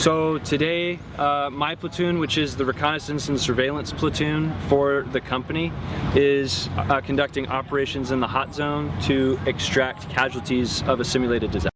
So today, my platoon, which is the reconnaissance and surveillance platoon for the company, is conducting operations in the hot zone to extract casualties of a simulated disaster.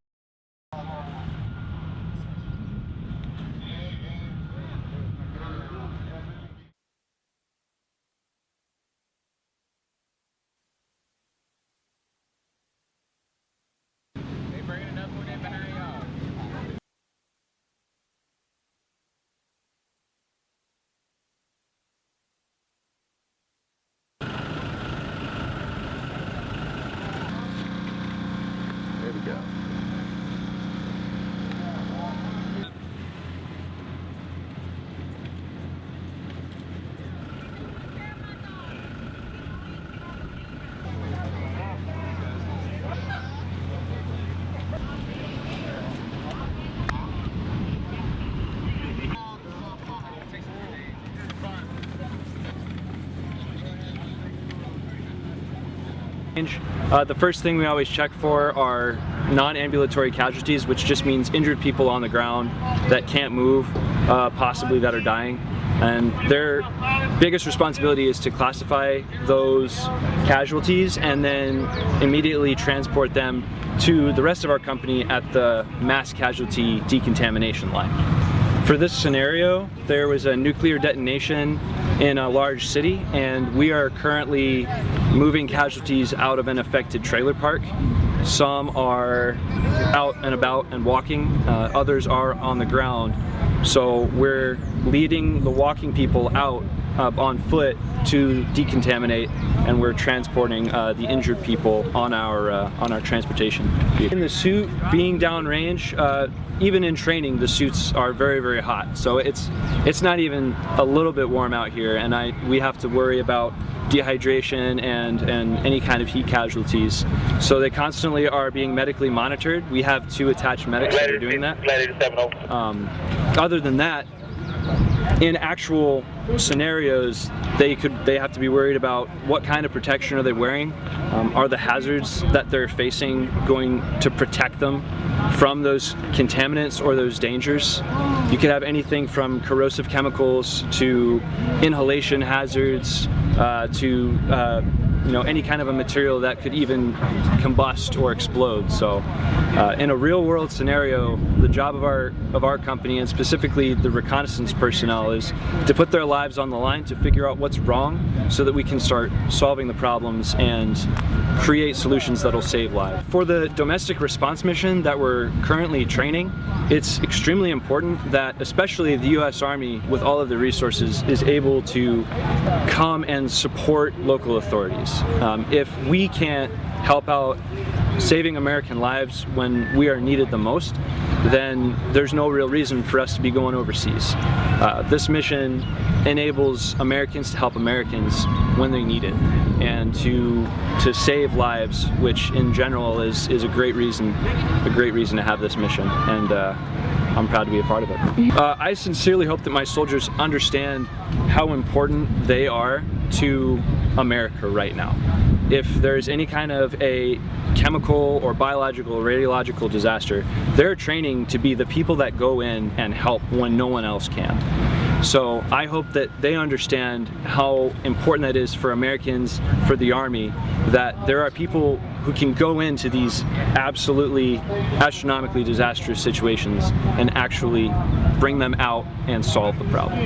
There we go. The first thing we always check for are non-ambulatory casualties, which just means injured people on the ground that can't move, possibly that are dying. And their biggest responsibility is to classify those casualties and then immediately transport them to the rest of our company at the mass casualty decontamination line. For this scenario, there was a nuclear detonation in a large city, and we are currently moving casualties out of an affected trailer park. Some are out and about and walking, others are on the ground. So we're leading the walking people out on foot to decontaminate, and we're transporting the injured people on our transportation. In the suit, being downrange, even in training, the suits are very, very hot. So it's not even a little bit warm out here, and we have to worry about dehydration and any kind of heat casualties. So they constantly are being medically monitored. We have 2 attached medics that are doing that. Other than that, in actual scenarios, they have to be worried about what kind of protection are they wearing. Are the hazards that they're facing going to protect them from those contaminants or those dangers? You could have anything from corrosive chemicals to inhalation hazards to any kind of a material that could even combust or explode. So in a real world scenario, the job of our company, and specifically the reconnaissance personnel, is to put their lives on the line to figure out what's wrong so that we can start solving the problems and create solutions that'll save lives. For the domestic response mission that we're currently training, it's extremely important that especially the U.S. Army, with all of the resources, is able to come and support local authorities. If we can't help out saving American lives when we are needed the most, then there's no real reason for us to be going overseas. This mission enables Americans to help Americans when they need it, and to save lives, which in general is a great reason to have this mission, and I'm proud to be a part of it. I sincerely hope that my soldiers understand how important they are to America right now. If there's any kind of a chemical or biological or radiological disaster, they're training to be the people that go in and help when no one else can. So I hope that they understand how important that is for Americans, for the Army, that there are people who can go into these absolutely astronomically disastrous situations and actually bring them out and solve the problem.